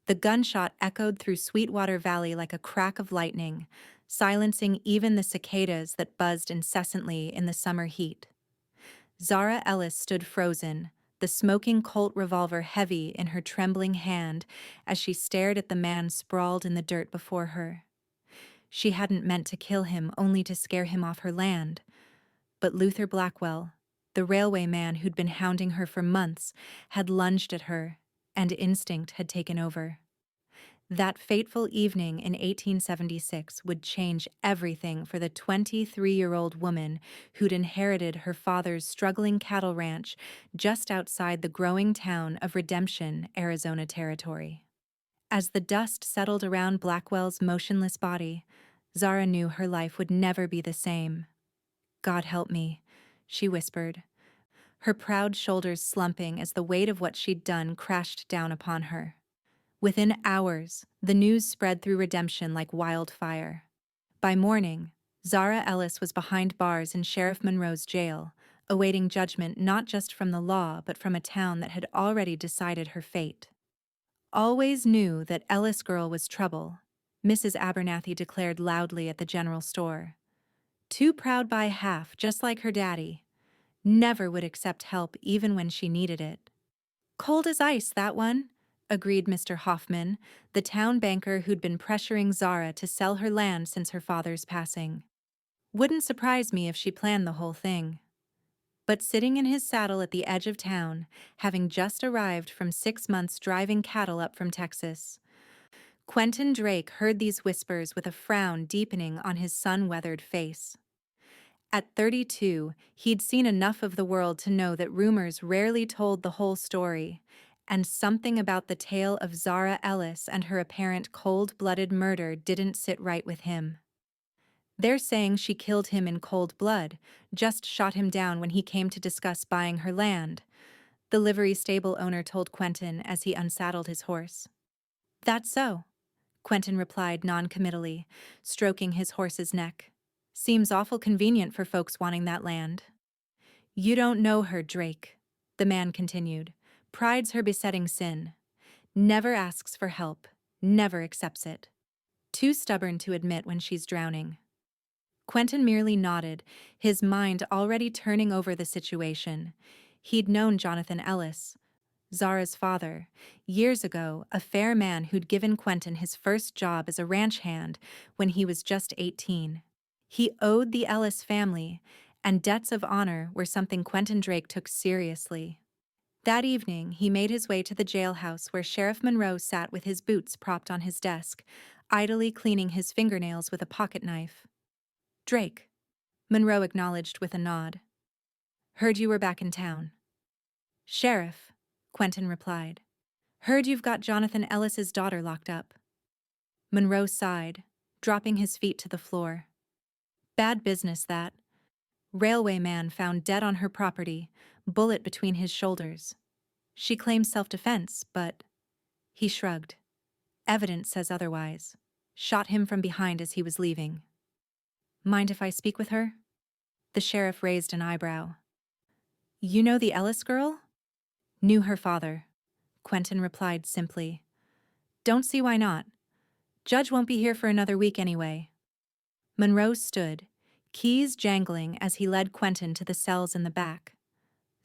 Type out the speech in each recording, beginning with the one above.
The gunshot echoed through Sweetwater Valley like a crack of lightning, silencing even the cicadas that buzzed incessantly in the summer heat. Zara Ellis stood frozen, the smoking Colt revolver heavy in her trembling hand as she stared at the man sprawled in the dirt before her. She hadn't meant to kill him only to scare him off her land. But Luther Blackwell, the railway man who'd been hounding her for months, had lunged at her, and instinct had taken over. That fateful evening in 1876 would change everything for the 23-year-old woman who'd inherited her father's struggling cattle ranch just outside the growing town of Redemption, Arizona Territory. As the dust settled around Blackwell's motionless body, Zara knew her life would never be the same. "God help me," she whispered, her proud shoulders slumping as the weight of what she'd done crashed down upon her. Within hours, the news spread through Redemption like wildfire. By morning, Zara Ellis was behind bars in Sheriff Monroe's jail, awaiting judgment not just from the law but from a town that had already decided her fate. "Always knew that Ellis girl was trouble," Mrs. Abernathy declared loudly at the general store. "Too proud by half, just like her daddy. Never would accept help even when she needed it." "Cold as ice, that one," agreed Mr. Hoffman, the town banker who'd been pressuring Zara to sell her land since her father's passing. "Wouldn't surprise me if she planned the whole thing." But sitting in his saddle at the edge of town, having just arrived from 6 months driving cattle up from Texas, Quentin Drake heard these whispers with a frown deepening on his sun-weathered face. At 32, he'd seen enough of the world to know that rumors rarely told the whole story, and something about the tale of Zara Ellis and her apparent cold-blooded murder didn't sit right with him. "They're saying she killed him in cold blood, just shot him down when he came to discuss buying her land," the livery stable owner told Quentin as he unsaddled his horse. "That's so," Quentin replied noncommittally, stroking his horse's neck. "Seems awful convenient for folks wanting that land." "You don't know her, Drake," the man continued. "Pride's her besetting sin. Never asks for help, never accepts it. Too stubborn to admit when she's drowning." Quentin merely nodded, his mind already turning over the situation. He'd known Jonathan Ellis, Zara's father, years ago, a fair man who'd given Quentin his first job as a ranch hand when he was just 18. He owed the Ellis family, and debts of honor were something Quentin Drake took seriously. That evening, he made his way to the jailhouse where Sheriff Monroe sat with his boots propped on his desk, idly cleaning his fingernails with a pocket knife. "Drake," Monroe acknowledged with a nod. "Heard you were back in town." "Sheriff," Quentin replied. "Heard you've got Jonathan Ellis's daughter locked up." Monroe sighed, dropping his feet to the floor. "Bad business, that. Railway man found dead on her property, bullet between his shoulders. She claims self-defense, but—" He shrugged. "Evidence says otherwise. Shot him from behind as he was leaving." "Mind if I speak with her?" The sheriff raised an eyebrow. "You know the Ellis girl?" "Knew her father," Quentin replied simply. "Don't see why not. Judge won't be here for another week anyway." Monroe stood, keys jangling as he led Quentin to the cells in the back.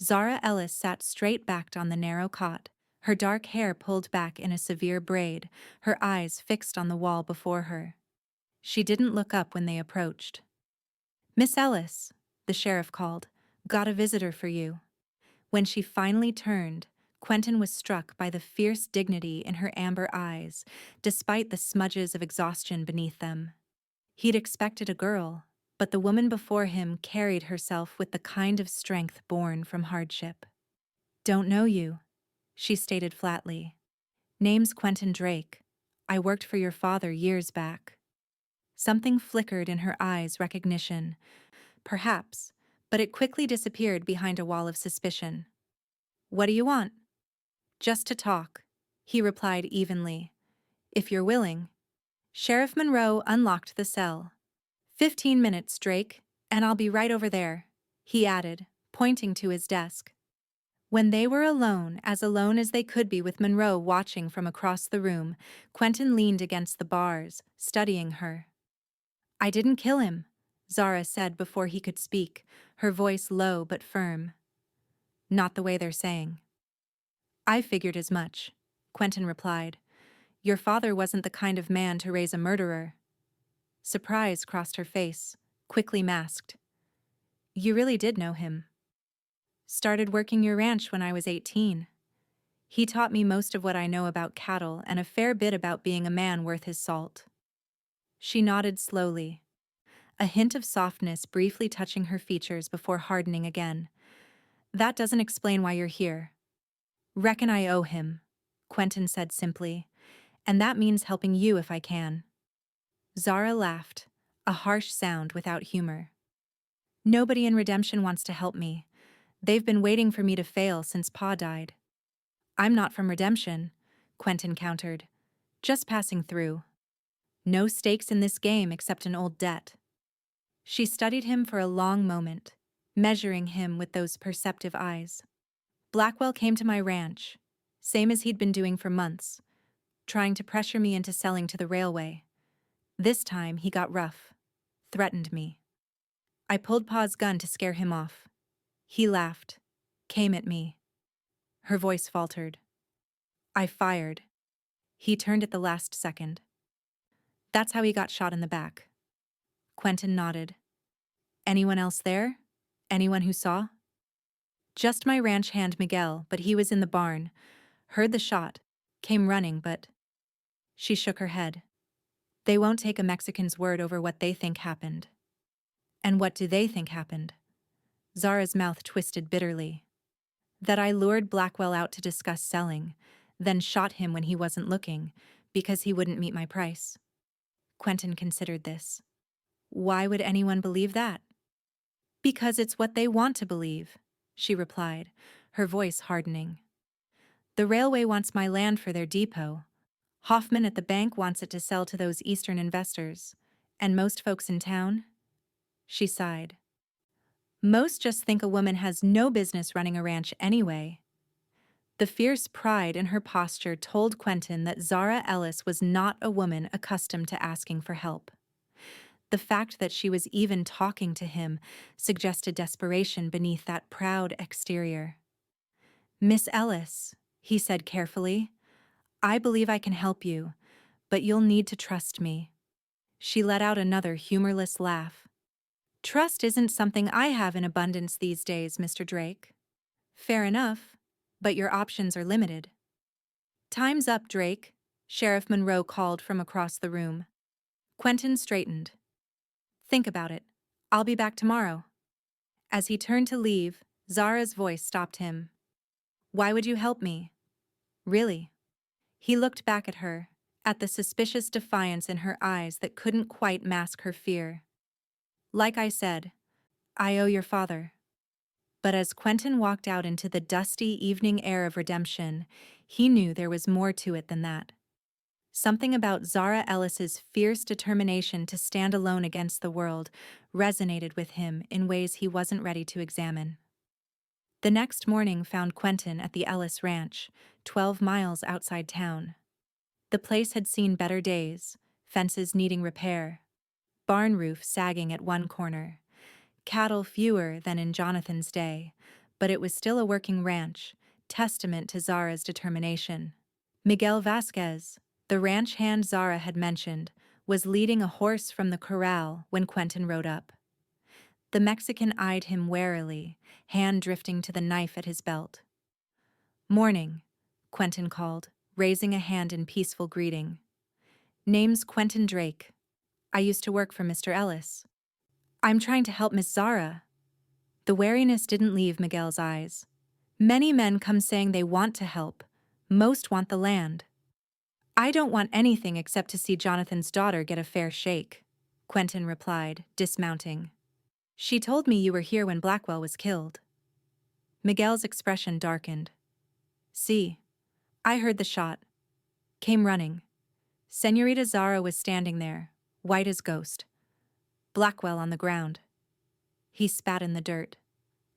Zara Ellis sat straight-backed on the narrow cot, her dark hair pulled back in a severe braid, her eyes fixed on the wall before her. She didn't look up when they approached. "Miss Ellis," the sheriff called, "got a visitor for you." When she finally turned, Quentin was struck by the fierce dignity in her amber eyes, despite the smudges of exhaustion beneath them. He'd expected a girl, but the woman before him carried herself with the kind of strength born from hardship. "Don't know you," she stated flatly. "Name's Quentin Drake. I worked for your father years back." Something flickered in her eyes' recognition. Perhaps, but it quickly disappeared behind a wall of suspicion. "What do you want?" "Just to talk," he replied evenly. "If you're willing." Sheriff Monroe unlocked the cell. "15 minutes, Drake, and I'll be right over there," he added, pointing to his desk. When they were alone as they could be with Monroe watching from across the room, Quentin leaned against the bars, studying her. "I didn't kill him," Zara said before he could speak, her voice low but firm. "Not the way they're saying." "I figured as much," Quentin replied. "Your father wasn't the kind of man to raise a murderer." Surprise crossed her face, quickly masked. "You really did know him." "Started working your ranch when I was 18. He taught me most of what I know about cattle and a fair bit about being a man worth his salt." She nodded slowly, a hint of softness briefly touching her features before hardening again. "That doesn't explain why you're here." "Reckon I owe him," Quentin said simply, "and that means helping you if I can." Zara laughed, a harsh sound without humor. "Nobody in Redemption wants to help me. They've been waiting for me to fail since Pa died." "I'm not from Redemption," Quentin countered. "Just passing through. No stakes in this game except an old debt." She studied him for a long moment, measuring him with those perceptive eyes. "Blackwell came to my ranch, same as he'd been doing for months, trying to pressure me into selling to the railway. This time he got rough, threatened me. I pulled Pa's gun to scare him off. He laughed, came at me." Her voice faltered. "I fired. He turned at the last second. That's how he got shot in the back." Quentin nodded. "Anyone else there? Anyone who saw?" "Just my ranch hand Miguel, but he was in the barn. Heard the shot. Came running, but—" She shook her head. "They won't take a Mexican's word over what they think happened." "And what do they think happened?" Zara's mouth twisted bitterly. "That I lured Blackwell out to discuss selling, then shot him when he wasn't looking, because he wouldn't meet my price." Quentin considered this. "Why would anyone believe that?" "Because it's what they want to believe," she replied, her voice hardening. "The railway wants my land for their depot. Hoffman at the bank wants it to sell to those Eastern investors. And most folks in town?" She sighed. "Most just think a woman has no business running a ranch anyway." The fierce pride in her posture told Quentin that Zara Ellis was not a woman accustomed to asking for help. The fact that she was even talking to him suggested desperation beneath that proud exterior. "Miss Ellis," he said carefully, "I believe I can help you, but you'll need to trust me." She let out another humorless laugh. "Trust isn't something I have in abundance these days, Mr. Drake." "Fair enough, but your options are limited." "Time's up, Drake," Sheriff Monroe called from across the room. Quentin straightened. "Think about it. I'll be back tomorrow." As he turned to leave, Zara's voice stopped him. "Why would you help me? Really?" He looked back at her, at the suspicious defiance in her eyes that couldn't quite mask her fear. "Like I said, I owe your father." But as Quentin walked out into the dusty evening air of Redemption, he knew there was more to it than that. Something about Zara Ellis's fierce determination to stand alone against the world resonated with him in ways he wasn't ready to examine. The next morning found Quentin at the Ellis Ranch, 12 miles outside town. The place had seen better days, fences needing repair, barn roof sagging at one corner, cattle fewer than in Jonathan's day, but it was still a working ranch, testament to Zara's determination. Miguel Vasquez, the ranch hand Zara had mentioned, was leading a horse from the corral when Quentin rode up. The Mexican eyed him warily, hand drifting to the knife at his belt. "Morning," Quentin called, raising a hand in peaceful greeting. "Name's Quentin Drake. I used to work for Mr. Ellis." "I'm trying to help Miss Zara." The wariness didn't leave Miguel's eyes. "Many men come saying they want to help. Most want the land." "I don't want anything except to see Jonathan's daughter get a fair shake," Quentin replied, dismounting. "She told me you were here when Blackwell was killed." Miguel's expression darkened. "See, I heard the shot. Came running. Senorita Zara was standing there, white as ghost. Blackwell on the ground." He spat in the dirt.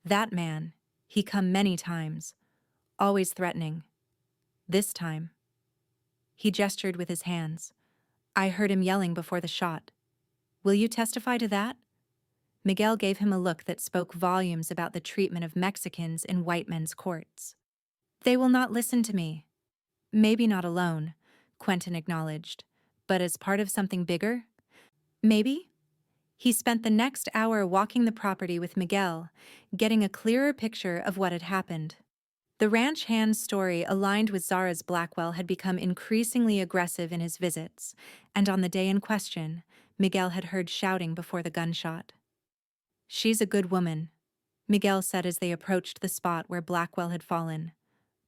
"That man, he come many times. always threatening. This time. He gestured with his hands. I heard him yelling before the shot. Will you testify to that? Miguel gave him a look that spoke volumes about the treatment of Mexicans in white men's courts. They will not listen to me. Maybe not alone, Quentin acknowledged, but as part of something bigger? Maybe? He spent the next hour walking the property with Miguel, getting a clearer picture of what had happened. The ranch hand's story aligned with Zara's. Blackwell had become increasingly aggressive in his visits, and on the day in question, Miguel had heard shouting before the gunshot. She's a good woman, Miguel said as they approached the spot where Blackwell had fallen.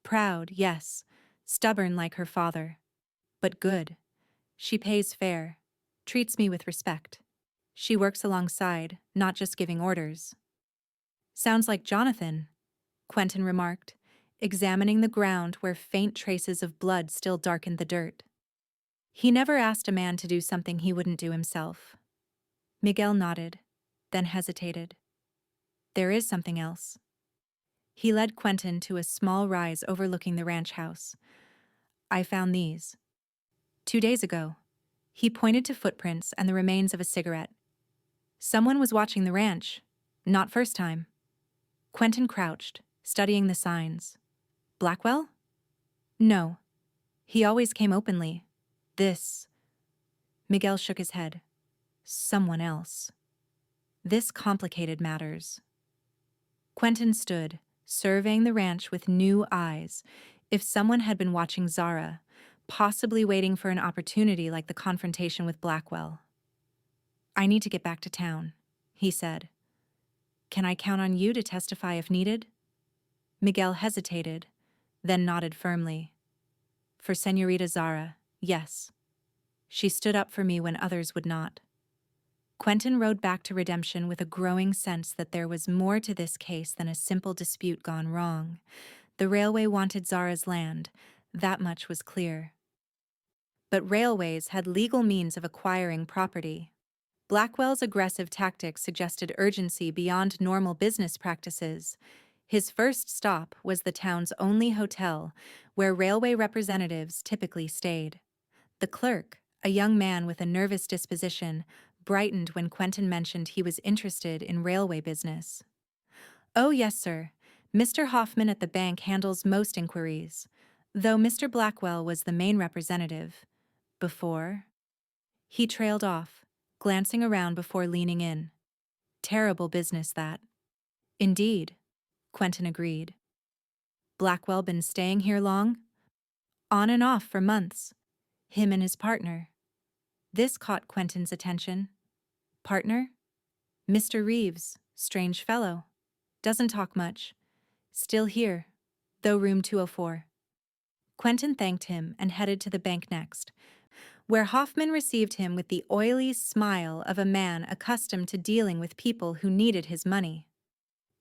Proud, yes, stubborn like her father. But good. She pays fair, treats me with respect. She works alongside, not just giving orders. Sounds like Jonathan, Quentin remarked, examining the ground where faint traces of blood still darkened the dirt. He never asked a man to do something he wouldn't do himself. Miguel nodded, then hesitated. There is something else. He led Quentin to a small rise overlooking the ranch house. I found these. 2 days ago. He pointed to footprints and the remains of a cigarette. Someone was watching the ranch. Not first time. Quentin crouched, studying the signs. Blackwell? No. He always came openly. This. Miguel shook his head. Someone else. This complicated matters. Quentin stood, surveying the ranch with new eyes. If someone had been watching Zara, possibly waiting for an opportunity like the confrontation with Blackwell. I need to get back to town, he said. Can I count on you to testify if needed? Miguel hesitated, then nodded firmly. For Señorita Zara, yes. She stood up for me when others would not. Quentin rode back to Redemption with a growing sense that there was more to this case than a simple dispute gone wrong. The railway wanted Zara's land, that much was clear. But railways had legal means of acquiring property. Blackwell's aggressive tactics suggested urgency beyond normal business practices. His first stop was the town's only hotel, where railway representatives typically stayed. The clerk, a young man with a nervous disposition, brightened when Quentin mentioned he was interested in railway business. Oh, yes, sir. Mr. Hoffman at the bank handles most inquiries, though Mr. Blackwell was the main representative. Before? He trailed off, glancing around before leaning in. Terrible business, that. Indeed, Quentin agreed. Blackwell been staying here long? On and off for months. Him and his partner. This caught Quentin's attention. Partner? Mr. Reeves, strange fellow. Doesn't talk much. Still here, though room 204. Quentin thanked him and headed to the bank next, where Hoffman received him with the oily smile of a man accustomed to dealing with people who needed his money.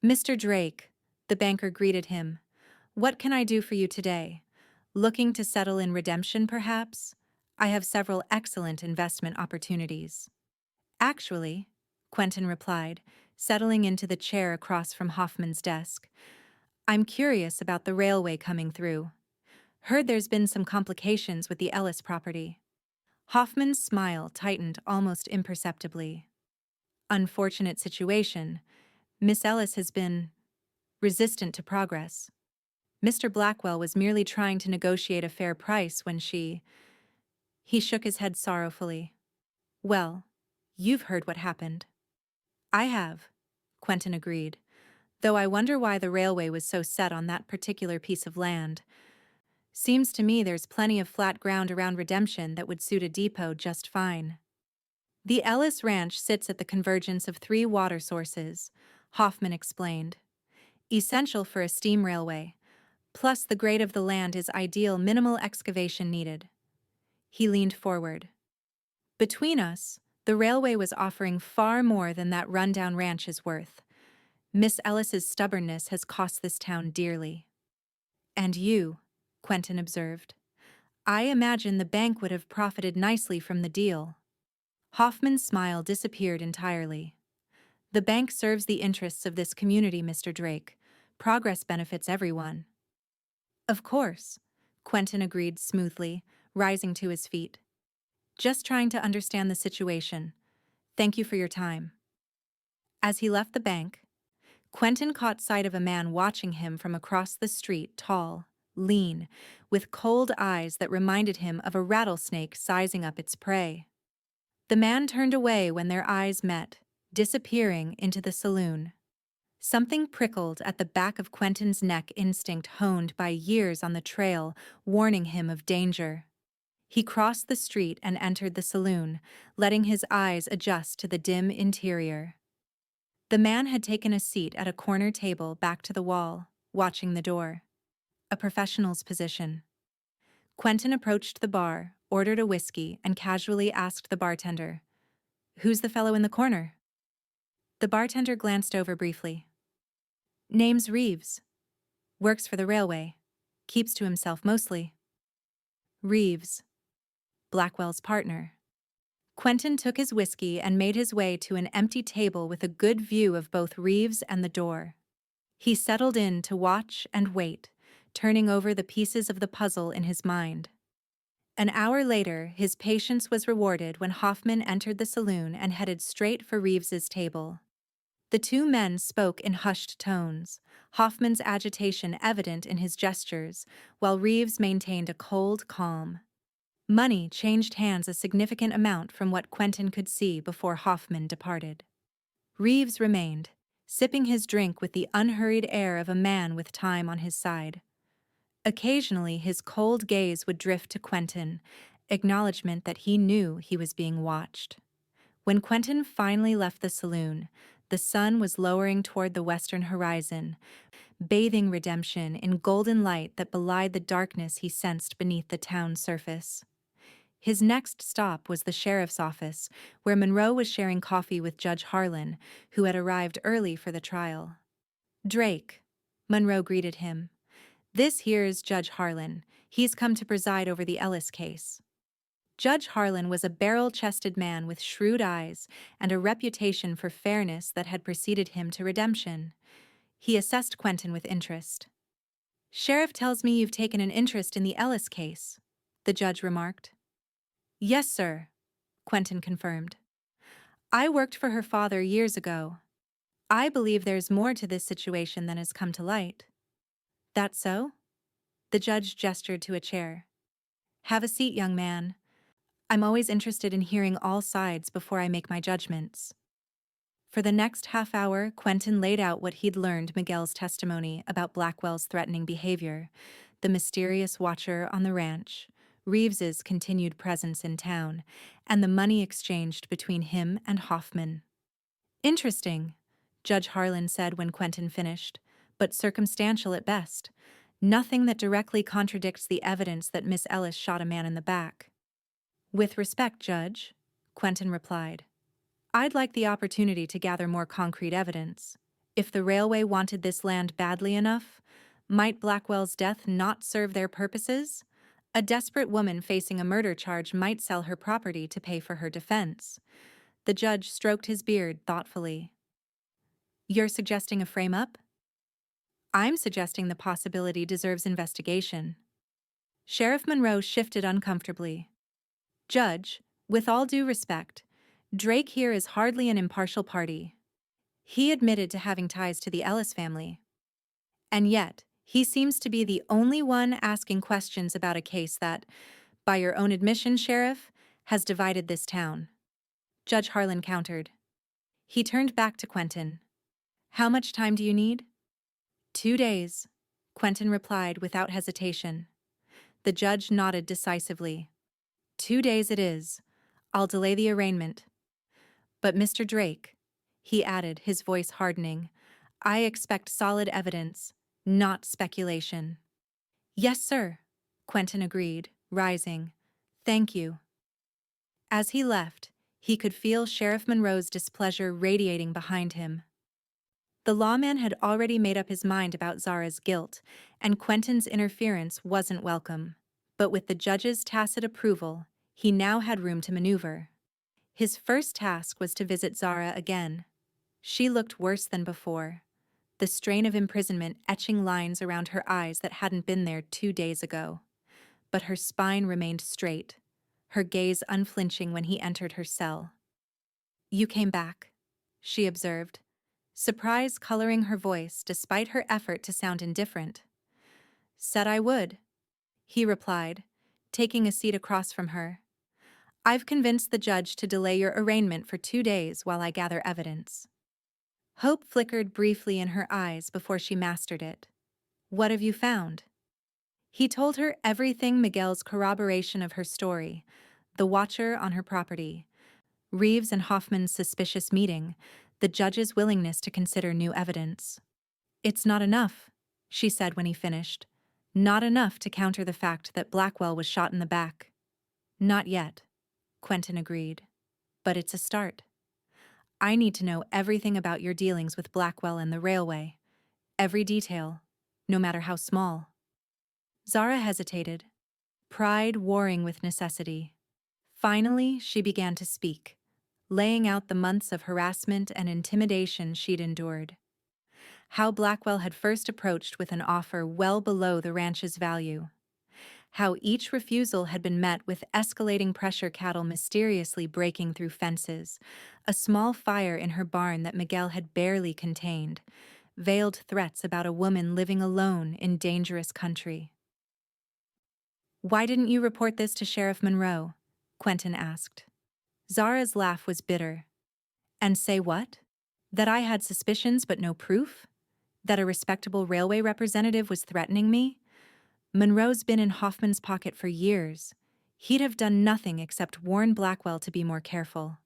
Mr. Drake, the banker greeted him. What can I do for you today? Looking to settle in Redemption, perhaps? I have several excellent investment opportunities. Actually, Quentin replied, settling into the chair across from Hoffman's desk. I'm curious about the railway coming through. Heard there's been some complications with the Ellis property. Hoffman's smile tightened almost imperceptibly. Unfortunate situation. Miss Ellis has been resistant to progress. Mr. Blackwell was merely trying to negotiate a fair price when she... He shook his head sorrowfully. Well, you've heard what happened. I have, Quentin agreed, though I wonder why the railway was so set on that particular piece of land. Seems to me there's plenty of flat ground around Redemption that would suit a depot just fine. The Ellis Ranch sits at the convergence of 3 water sources, Hoffman explained. Essential for a steam railway. Plus the grade of the land is ideal, minimal excavation needed. He leaned forward. Between us, the railway was offering far more than that rundown ranch is worth. Miss Ellis's stubbornness has cost this town dearly. And you, Quentin observed. I imagine the bank would have profited nicely from the deal. Hoffman's smile disappeared entirely. The bank serves the interests of this community, Mr. Drake. Progress benefits everyone. Of course, Quentin agreed smoothly, rising to his feet. Just trying to understand the situation. Thank you for your time. As he left the bank, Quentin caught sight of a man watching him from across the street, tall, lean, with cold eyes that reminded him of a rattlesnake sizing up its prey. The man turned away when their eyes met, disappearing into the saloon. Something prickled at the back of Quentin's neck, instinct honed by years on the trail, warning him of danger. He crossed the street and entered the saloon, letting his eyes adjust to the dim interior. The man had taken a seat at a corner table back to the wall, watching the door. A professional's position. Quentin approached the bar, ordered a whiskey, and casually asked the bartender, "Who's the fellow in the corner?" The bartender glanced over briefly. "Name's Reeves. Works for the railway. Keeps to himself mostly." Reeves. Blackwell's partner. Quentin took his whiskey and made his way to an empty table with a good view of both Reeves and the door. He settled in to watch and wait, turning over the pieces of the puzzle in his mind. An hour later, his patience was rewarded when Hoffman entered the saloon and headed straight for Reeves's table. The two men spoke in hushed tones, Hoffman's agitation evident in his gestures, while Reeves maintained a cold calm. Money changed hands a significant amount from what Quentin could see before Hoffman departed. Reeves remained, sipping his drink with the unhurried air of a man with time on his side. Occasionally, his cold gaze would drift to Quentin, acknowledgement that he knew he was being watched. When Quentin finally left the saloon, the sun was lowering toward the western horizon, bathing redemption in golden light that belied the darkness he sensed beneath the town's surface. His next stop was the sheriff's office, where Monroe was sharing coffee with Judge Harlan, who had arrived early for the trial. "Drake," Monroe greeted him. "This here's Judge Harlan. He's come to preside over the Ellis case." Judge Harlan was a barrel-chested man with shrewd eyes and a reputation for fairness that had preceded him to redemption. He assessed Quentin with interest. "Sheriff tells me you've taken an interest in the Ellis case," the judge remarked. "Yes, sir," Quentin confirmed. "I worked for her father years ago. I believe there's more to this situation than has come to light." "That so?" The judge gestured to a chair. "Have a seat, young man. I'm always interested in hearing all sides before I make my judgments." For the next half hour, Quentin laid out what he'd learned Miguel's testimony about Blackwell's threatening behavior, the mysterious watcher on the ranch, Reeves's continued presence in town, and the money exchanged between him and Hoffman. "Interesting," Judge Harlan said when Quentin finished, "but circumstantial at best. Nothing that directly contradicts the evidence that Miss Ellis shot a man in the back." "With respect, Judge," Quentin replied, "I'd like the opportunity to gather more concrete evidence. If the railway wanted this land badly enough, might Blackwell's death not serve their purposes? A desperate woman facing a murder charge might sell her property to pay for her defense." The judge stroked his beard thoughtfully. "You're suggesting a frame-up?" "I'm suggesting the possibility deserves investigation." Sheriff Monroe shifted uncomfortably. "Judge, with all due respect, Drake here is hardly an impartial party. He admitted to having ties to the Ellis family. And yet, he seems to be the only one asking questions about a case that, by your own admission, Sheriff, has divided this town." Judge Harlan countered. He turned back to Quentin. "How much time do you need?" 2 days, Quentin replied without hesitation. The judge nodded decisively. 2 days it is. I'll delay the arraignment. But Mr. Drake," he added, his voice hardening, "I expect solid evidence, not speculation." "Yes, sir," Quentin agreed, rising. "Thank you." As he left, he could feel Sheriff Monroe's displeasure radiating behind him. The lawman had already made up his mind about Zara's guilt, and Quentin's interference wasn't welcome. But with the judge's tacit approval, he now had room to maneuver. His first task was to visit Zara again. She looked worse than before. the strain of imprisonment etching lines around her eyes that hadn't been there 2 days ago. But her spine remained straight, her gaze unflinching when he entered her cell. "You came back," she observed, surprise coloring her voice despite her effort to sound indifferent. "Said I would," he replied, taking a seat across from her. "I've convinced the judge to delay your arraignment for 2 days while I gather evidence." Hope flickered briefly in her eyes before she mastered it. "What have you found?" He told her everything: Miguel's corroboration of her story, the watcher on her property, Reeves and Hoffman's suspicious meeting, the judge's willingness to consider new evidence. "It's not enough," she said when he finished. "Not enough to counter the fact that Blackwell was shot in the back." "Not yet," Quentin agreed. "But it's a start. I need to know everything about your dealings with Blackwell and the railway. Every detail, no matter how small." Zara hesitated, pride warring with necessity. Finally, she began to speak, laying out the months of harassment and intimidation she'd endured. How Blackwell had first approached with an offer well below the ranch's value. How each refusal had been met with escalating pressure: cattle mysteriously breaking through fences, a small fire in her barn that Miguel had barely contained, veiled threats about a woman living alone in dangerous country. "Why didn't you report this to Sheriff Monroe?" Quentin asked. Zara's laugh was bitter. "And say what? That I had suspicions but no proof? That a respectable railway representative was threatening me? Monroe's been in Hoffman's pocket for years. He'd have done nothing except warn Blackwell to be more careful."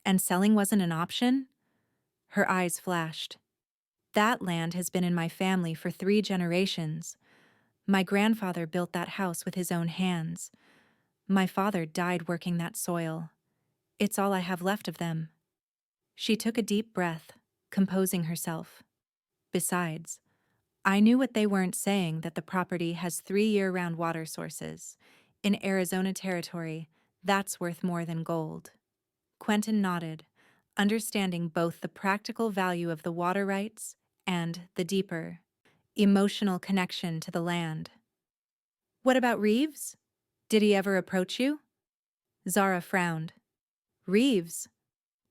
"And selling wasn't an option?" Her eyes flashed. "That land has been in my family for 3 generations. My grandfather built that house with his own hands. My father died working that soil. It's all I have left of them." She took a deep breath, composing herself. "Besides, I knew what they weren't saying: that the property has 3 year-round water sources. In Arizona territory, that's worth more than gold." Quentin nodded, understanding both the practical value of the water rights and the deeper, emotional connection to the land. "What about Reeves? Did he ever approach you?" Zara frowned. "Reeves?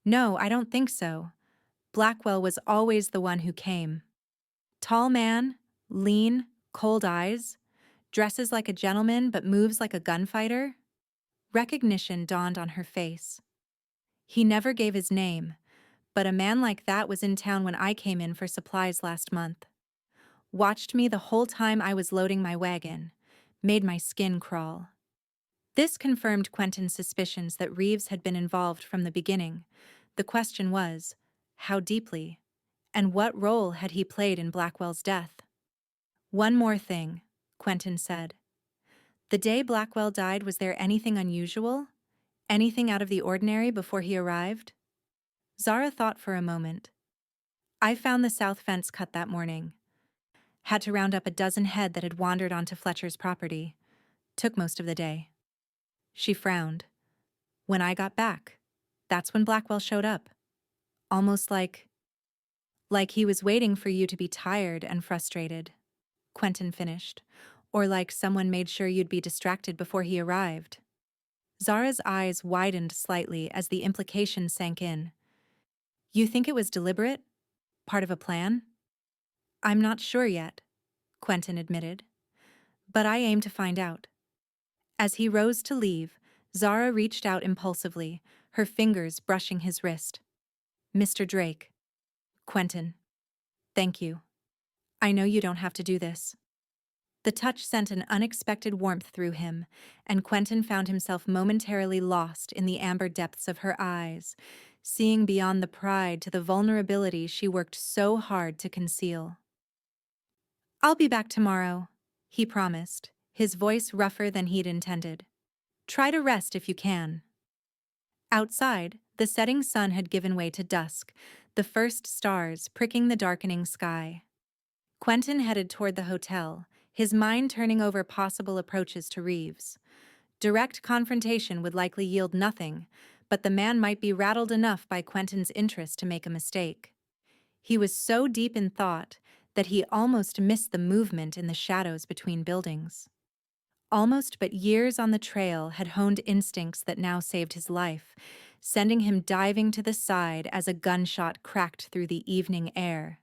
No, I don't think so. Blackwell was always the one who came. Tall man, lean, cold eyes, dresses like a gentleman but moves like a gunfighter." Recognition dawned on her face. "He never gave his name, but a man like that was in town when I came in for supplies last month. Watched me the whole time I was loading my wagon. Made my skin crawl." This confirmed Quentin's suspicions that Reeves had been involved from the beginning. The question was, how deeply? And what role had he played in Blackwell's death? "One more thing," Quentin said. "The day Blackwell died, was there anything unusual? Anything out of the ordinary before he arrived?" Zara thought for a moment. "I found the south fence cut that morning. Had to round up a dozen head that had wandered onto Fletcher's property. Took most of the day." She frowned. "When I got back, that's when Blackwell showed up. Almost like he was waiting for you to be tired and frustrated," Quentin finished. "Or like someone made sure you'd be distracted before he arrived." Zara's eyes widened slightly as the implication sank in. "You think it was deliberate? Part of a plan?" "I'm not sure yet," Quentin admitted. "But I aim to find out." As he rose to leave, Zara reached out impulsively, her fingers brushing his wrist. "Mr. Drake." "Quentin. Thank you. I know you don't have to do this." The touch sent an unexpected warmth through him, and Quentin found himself momentarily lost in the amber depths of her eyes, seeing beyond the pride to the vulnerability she worked so hard to conceal. "I'll be back tomorrow," he promised, his voice rougher than he'd intended. "Try to rest if you can." Outside, the setting sun had given way to dusk, the first stars pricking the darkening sky. Quentin headed toward the hotel, his mind turning over possible approaches to Reeves. Direct confrontation would likely yield nothing, but the man might be rattled enough by Quentin's interest to make a mistake. He was so deep in thought that he almost missed the movement in the shadows between buildings. Almost, but years on the trail had honed instincts that now saved his life, sending him diving to the side as a gunshot cracked through the evening air.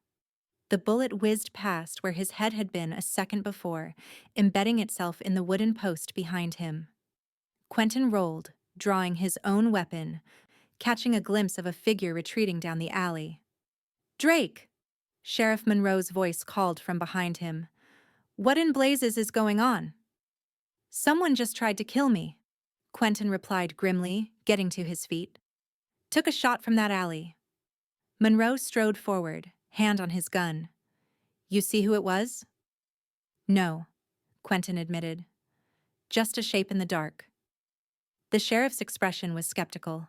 The bullet whizzed past where his head had been a second before, embedding itself in the wooden post behind him. Quentin rolled, drawing his own weapon, catching a glimpse of a figure retreating down the alley. "Drake!" Sheriff Monroe's voice called from behind him. "What in blazes is going on?" "Someone just tried to kill me," Quentin replied grimly, getting to his feet. "Took a shot from that alley." Monroe strode forward, hand on his gun. "You see who it was?" "No," Quentin admitted. "Just a shape in the dark." The sheriff's expression was skeptical.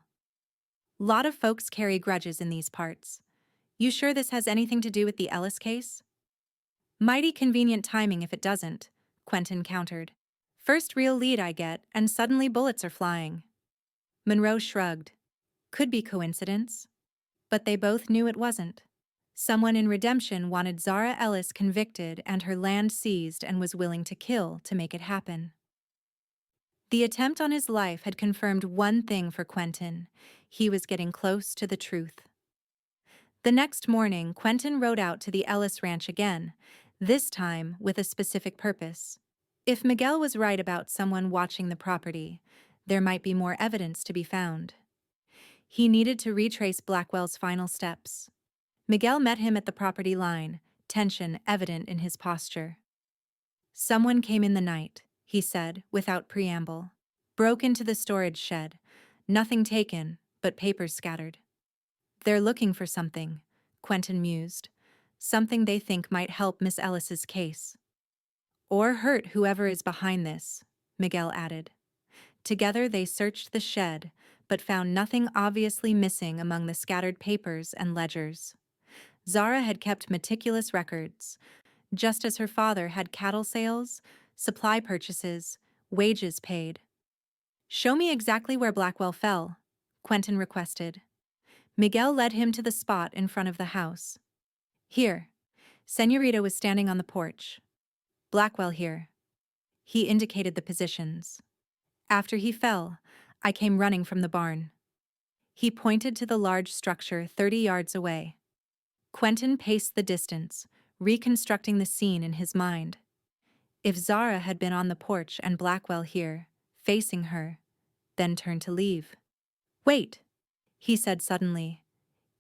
"Lot of folks carry grudges in these parts. You sure this has anything to do with the Ellis case?" "Mighty convenient timing if it doesn't," Quentin countered. "First real lead I get, and suddenly bullets are flying." Monroe shrugged. Could be coincidence. But they both knew it wasn't. Someone in redemption wanted Zara Ellis convicted and her land seized and was willing to kill to make it happen. The attempt on his life had confirmed one thing for Quentin. He was getting close to the truth. The next morning, Quentin rode out to the Ellis ranch again, this time with a specific purpose. If Miguel was right about someone watching the property, there might be more evidence to be found. He needed to retrace Blackwell's final steps. Miguel met him at the property line, tension evident in his posture. "Someone came in the night," he said, without preamble. "Broke into the storage shed. Nothing taken, but papers scattered." "They're looking for something," Quentin mused. "Something they think might help Miss Ellis's case." "Or hurt whoever is behind this," Miguel added. Together they searched the shed, but found nothing obviously missing among the scattered papers and ledgers. Zara had kept meticulous records, just as her father had cattle sales, supply purchases, wages paid. "Show me exactly where Blackwell fell," Quentin requested. Miguel led him to the spot in front of the house. "Here." Señorita was standing on the porch. "Blackwell here." He indicated the positions. "After he fell, I came running from the barn." He pointed to the large structure 30 yards away. Quentin paced the distance, reconstructing the scene in his mind. If Zara had been on the porch and Blackwell here, facing her, then turned to leave. "Wait," he said suddenly.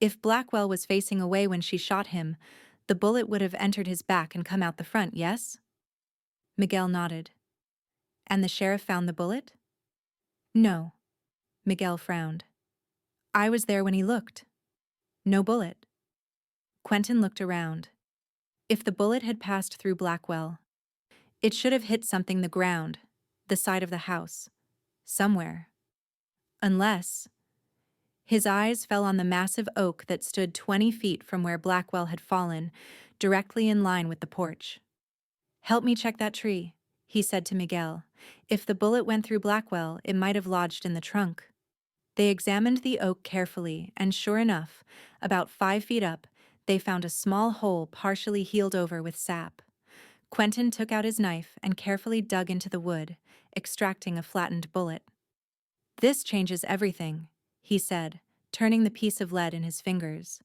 "If Blackwell was facing away when she shot him, the bullet would have entered his back and come out the front, yes?" Miguel nodded. "And the sheriff found the bullet?" "No." Miguel frowned. "I was there when he looked. No bullet." Quentin looked around. If the bullet had passed through Blackwell, it should have hit something the ground, the side of the house, somewhere. Unless... His eyes fell on the massive oak that stood 20 feet from where Blackwell had fallen, directly in line with the porch. "Help me check that tree," he said to Miguel. "If the bullet went through Blackwell, it might have lodged in the trunk." They examined the oak carefully, and sure enough, about 5 feet up, they found a small hole partially healed over with sap. Quentin took out his knife and carefully dug into the wood, extracting a flattened bullet. "This changes everything," he said, turning the piece of lead in his fingers.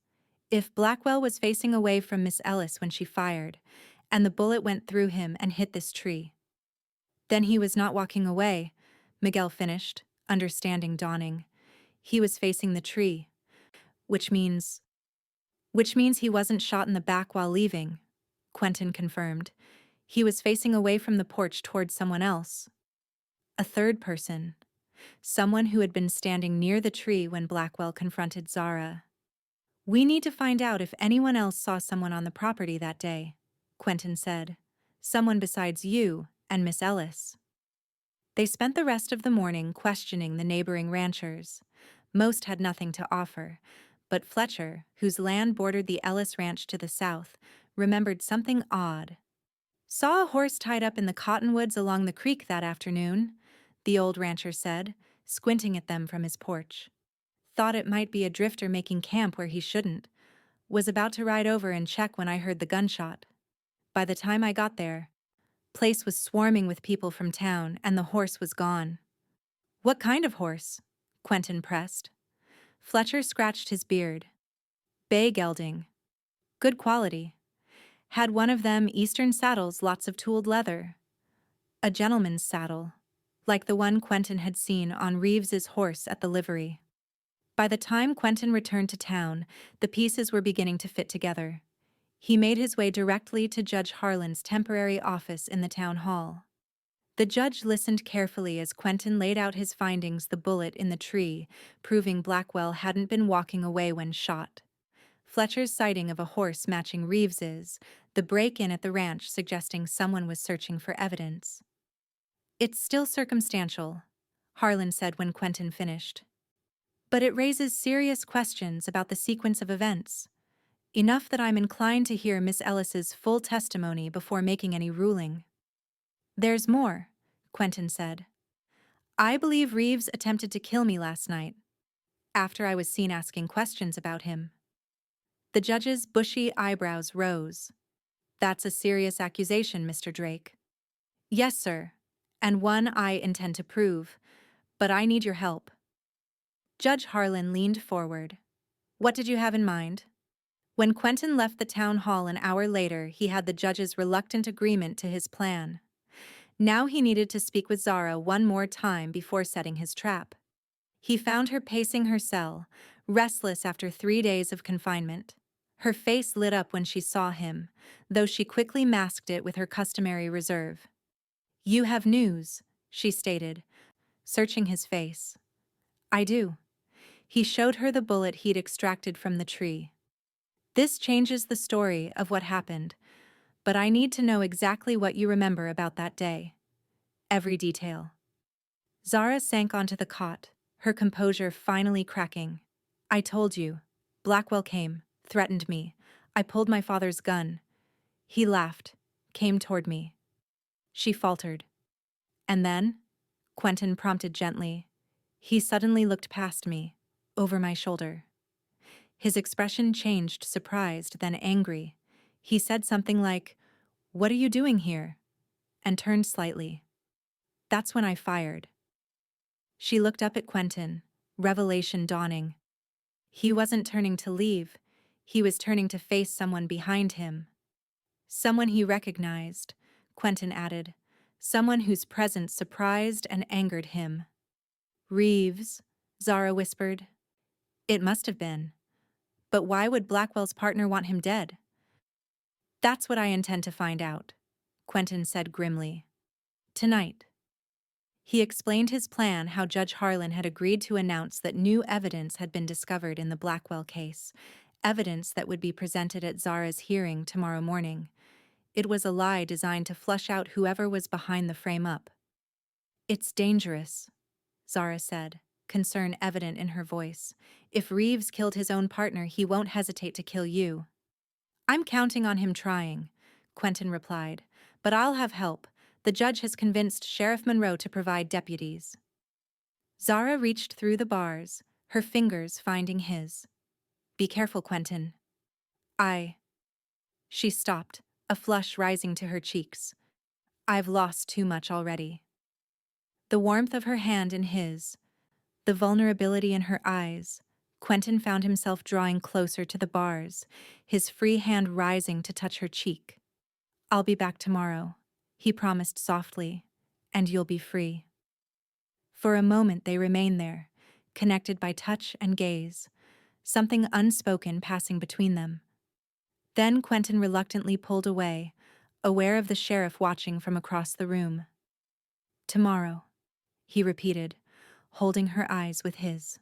"If Blackwell was facing away from Miss Ellis when she fired, and the bullet went through him and hit this tree." "Then he was not walking away," Miguel finished, understanding dawning. "He was facing the tree, which means he wasn't shot in the back while leaving," Quentin confirmed. "He was facing away from the porch towards someone else. A third person. Someone who had been standing near the tree when Blackwell confronted Zara. We need to find out if anyone else saw someone on the property that day," Quentin said. "Someone besides you and Miss Ellis." They spent the rest of the morning questioning the neighboring ranchers. Most had nothing to offer, but Fletcher, whose land bordered the Ellis ranch to the south, remembered something odd. "Saw a horse tied up in the cottonwoods along the creek that afternoon," the old rancher said, squinting at them from his porch. "Thought it might be a drifter making camp where he shouldn't. Was about to ride over and check when I heard the gunshot. By the time I got there, place was swarming with people from town and the horse was gone. What kind of horse? Quentin pressed. Fletcher scratched his beard. Bay gelding. Good quality. Had one of them Eastern saddles, lots of tooled leather. A gentleman's saddle, like the one Quentin had seen on Reeves's horse at the livery. By the time Quentin returned to town, the pieces were beginning to fit together. He made his way directly to Judge Harlan's temporary office in the town hall. The judge listened carefully as Quentin laid out his findings: the bullet in the tree, proving Blackwell hadn't been walking away when shot. Fletcher's sighting of a horse matching Reeves's, the break-in at the ranch suggesting someone was searching for evidence. It's still circumstantial, Harlan said when Quentin finished. But it raises serious questions about the sequence of events. Enough that I'm inclined to hear Miss Ellis's full testimony before making any ruling. There's more, Quentin said. I believe Reeves attempted to kill me last night, after I was seen asking questions about him. The judge's bushy eyebrows rose. That's a serious accusation, Mr. Drake. Yes, sir, and one I intend to prove, but I need your help. Judge Harlan leaned forward. What did you have in mind? When Quentin left the town hall an hour later, he had the judge's reluctant agreement to his plan. Now he needed to speak with Zara one more time before setting his trap. He found her pacing her cell, restless after 3 days of confinement. Her face lit up when she saw him, though she quickly masked it with her customary reserve. You have news, she stated, searching his face. I do. He showed her the bullet he'd extracted from the tree. This changes the story of what happened, but I need to know exactly what you remember about that day. Every detail. Zara sank onto the cot, her composure finally cracking. I told you. Blackwell came, threatened me. I pulled my father's gun. He laughed, came toward me. She faltered. And then? Quentin prompted gently. He suddenly looked past me, over my shoulder. His expression changed, surprised, then angry. He said something like, "What are you doing here?" and turned slightly. That's when I fired. She looked up at Quentin, revelation dawning. He wasn't turning to leave. He was turning to face someone behind him. Someone he recognized, Quentin added. Someone whose presence surprised and angered him. Reeves, Zara whispered. It must have been. But why would Blackwell's partner want him dead? That's what I intend to find out, Quentin said grimly. Tonight. He explained his plan: how Judge Harlan had agreed to announce that new evidence had been discovered in the Blackwell case, evidence that would be presented at Zara's hearing tomorrow morning. It was a lie designed to flush out whoever was behind the frame-up. It's dangerous, Zara said, concern evident in her voice. If Reeves killed his own partner, he won't hesitate to kill you. I'm counting on him trying, Quentin replied, but I'll have help. The judge has convinced Sheriff Monroe to provide deputies. Zara reached through the bars, her fingers finding his. Be careful, Quentin. She stopped, a flush rising to her cheeks. I've lost too much already. The warmth of her hand in his, the vulnerability in her eyes, Quentin found himself drawing closer to the bars, his free hand rising to touch her cheek. I'll be back tomorrow, he promised softly, and you'll be free. For a moment they remained there, connected by touch and gaze, something unspoken passing between them. Then Quentin reluctantly pulled away, aware of the sheriff watching from across the room. Tomorrow, he repeated, holding her eyes with his.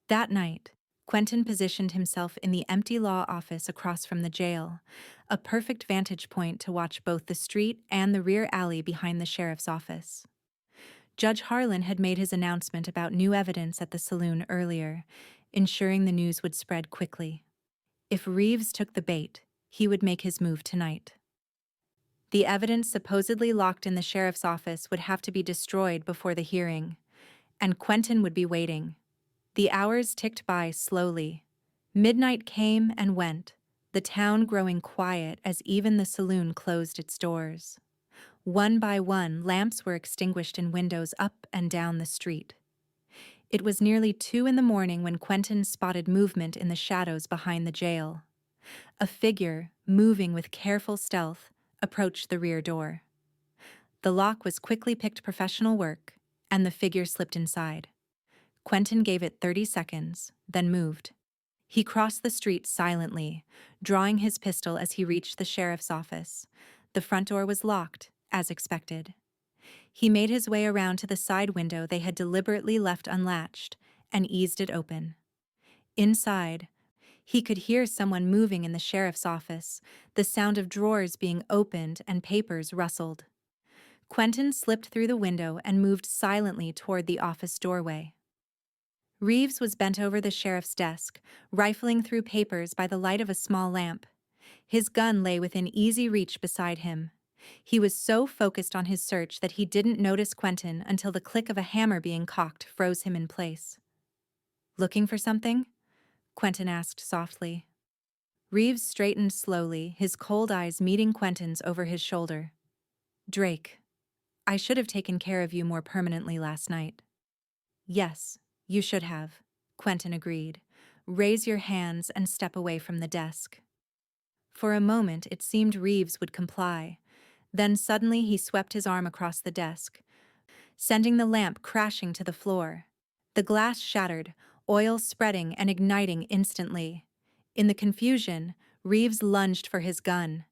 That night, Quentin positioned himself in the empty law office across from the jail, a perfect vantage point to watch both the street and the rear alley behind the sheriff's office. Judge Harlan had made his announcement about new evidence at the saloon earlier, ensuring the news would spread quickly. If Reeves took the bait, he would make his move tonight. The evidence supposedly locked in the sheriff's office would have to be destroyed before the hearing, and Quentin would be waiting. The hours ticked by slowly. Midnight came and went, the town growing quiet as even the saloon closed its doors. One by one, lamps were extinguished in windows up and down the street. It was nearly 2 in the morning when Quentin spotted movement in the shadows behind the jail. A figure, moving with careful stealth, approached the rear door. The lock was quickly picked professional work, and the figure slipped inside. Quentin gave it 30 seconds, then moved. He crossed the street silently, drawing his pistol as he reached the sheriff's office. The front door was locked, as expected. He made his way around to the side window they had deliberately left unlatched and eased it open. Inside, he could hear someone moving in the sheriff's office, the sound of drawers being opened and papers rustled. Quentin slipped through the window and moved silently toward the office doorway. Reeves was bent over the sheriff's desk, rifling through papers by the light of a small lamp. His gun lay within easy reach beside him. He was so focused on his search that he didn't notice Quentin until the click of a hammer being cocked froze him in place. "Looking for something?" Quentin asked softly. Reeves straightened slowly, his cold eyes meeting Quentin's over his shoulder. "Drake, I should have taken care of you more permanently last night." "Yes, you should have," Quentin agreed. "Raise your hands and step away from the desk." For a moment it seemed Reeves would comply. Then suddenly he swept his arm across the desk, sending the lamp crashing to the floor. The glass shattered, oil spreading and igniting instantly. In the confusion, Reeves lunged for his gun.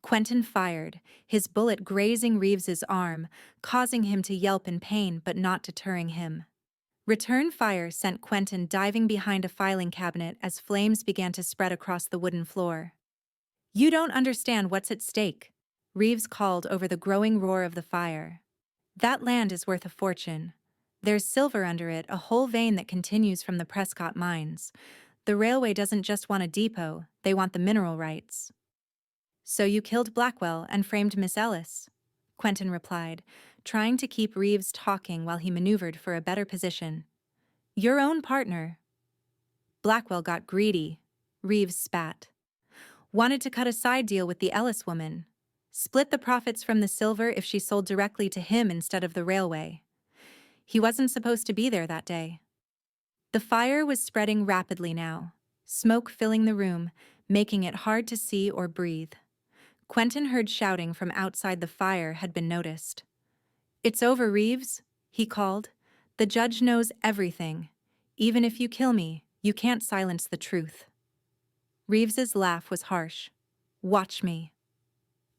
Quentin fired, his bullet grazing Reeves's arm, causing him to yelp in pain but not deterring him. Return fire sent Quentin diving behind a filing cabinet as flames began to spread across the wooden floor. "You don't understand what's at stake," Reeves called over the growing roar of the fire. "That land is worth a fortune. There's silver under it, a whole vein that continues from the Prescott mines. The railway doesn't just want a depot, they want the mineral rights." "So you killed Blackwell and framed Miss Ellis," Quentin replied, trying to keep Reeves talking while he maneuvered for a better position. "Your own partner." "Blackwell got greedy," Reeves spat. "Wanted to cut a side deal with the Ellis woman. Split the profits from the silver if she sold directly to him instead of the railway. He wasn't supposed to be there that day." The fire was spreading rapidly now, smoke filling the room, making it hard to see or breathe. Quentin heard shouting from outside the fire had been noticed. "It's over, Reeves," he called. "The judge knows everything. Even if you kill me, you can't silence the truth." Reeves's laugh was harsh. "Watch me."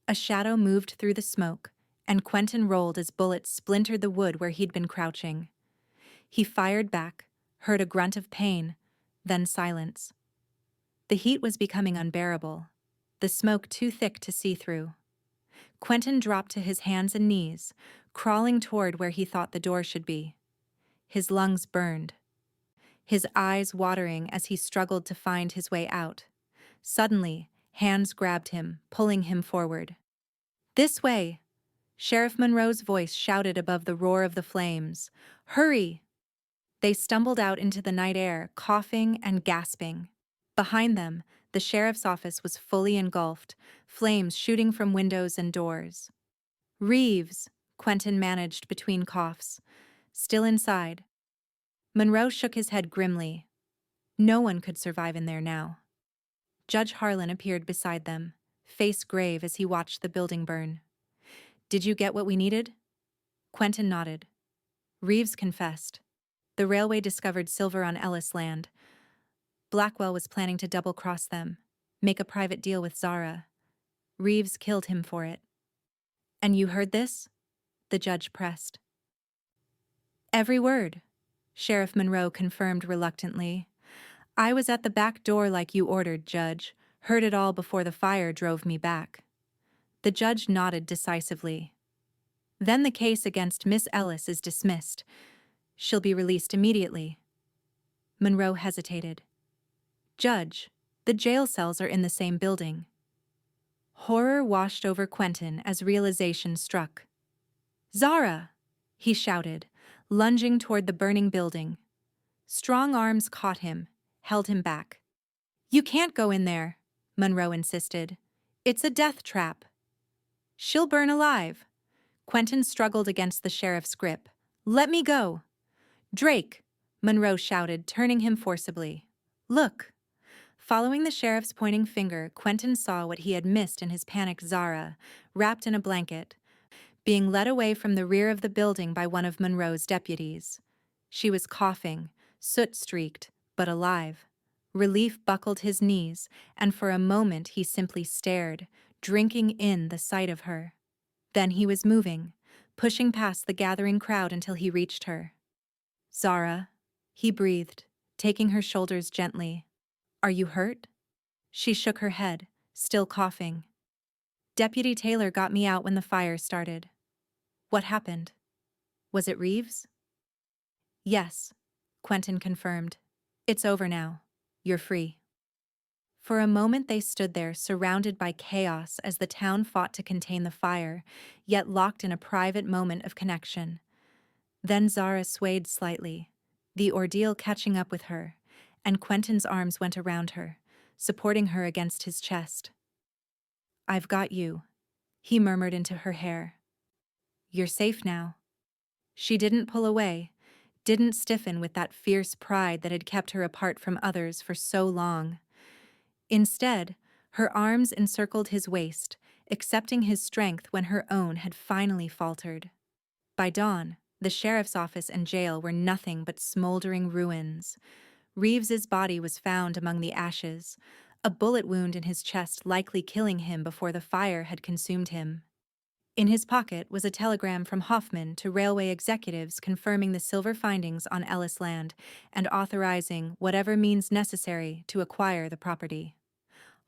A shadow moved through the smoke, and Quentin rolled as bullets splintered the wood where he'd been crouching. He fired back, heard a grunt of pain, then silence. The heat was becoming unbearable, the smoke too thick to see through. Quentin dropped to his hands and knees, crawling toward where he thought the door should be. His lungs burned, his eyes watering as he struggled to find his way out. Suddenly, hands grabbed him, pulling him forward. "This way!" Sheriff Monroe's voice shouted above the roar of the flames. "Hurry!" They stumbled out into the night air, coughing and gasping. Behind them, the sheriff's office was fully engulfed, flames shooting from windows and doors. "Reeves," Quentin managed between coughs. "Still inside." Monroe shook his head grimly. No one could survive in there now. Judge Harlan appeared beside them, face grave as he watched the building burn. "Did you get what we needed?" Quentin nodded. Reeves confessed. The railway discovered silver on Ellis land. Blackwell was planning to double-cross them, make a private deal with Zara. Reeves killed him for it. "And you heard this?" the judge pressed. "Every word," Sheriff Monroe confirmed reluctantly. "I was at the back door like you ordered, Judge. Heard it all before the fire drove me back." The judge nodded decisively. "Then the case against Miss Ellis is dismissed. She'll be released immediately." Monroe hesitated. "Judge, the jail cells are in the same building." Horror washed over Quentin as realization struck. "Zara!" he shouted, lunging toward the burning building. Strong arms caught him, held him back. "You can't go in there," Monroe insisted. "It's a death trap." "She'll burn alive." Quentin struggled against the sheriff's grip. "Let me go." "Drake!" Monroe shouted, turning him forcibly. "Look." Following the sheriff's pointing finger, Quentin saw what he had missed in his panic: Zara, wrapped in a blanket, being led away from the rear of the building by one of Monroe's deputies. She was coughing, soot-streaked, but alive. Relief buckled his knees, and for a moment he simply stared, drinking in the sight of her. Then he was moving, pushing past the gathering crowd until he reached her. "Zara," he breathed, taking her shoulders gently. "Are you hurt?" She shook her head, still coughing. "Deputy Taylor got me out when the fire started." "What happened? Was it Reeves?" "Yes," Quentin confirmed. "It's over now. You're free." For a moment they stood there, surrounded by chaos as the town fought to contain the fire, yet locked in a private moment of connection. Then Zara swayed slightly, the ordeal catching up with her, and Quentin's arms went around her, supporting her against his chest. "I've got you," he murmured into her hair. "You're safe now." She didn't pull away, didn't stiffen with that fierce pride that had kept her apart from others for so long. Instead, her arms encircled his waist, accepting his strength when her own had finally faltered. By dawn, the sheriff's office and jail were nothing but smoldering ruins. Reeves's body was found among the ashes, a bullet wound in his chest likely killing him before the fire had consumed him. In his pocket was a telegram from Hoffman to railway executives confirming the silver findings on Ellis land and authorizing whatever means necessary to acquire the property.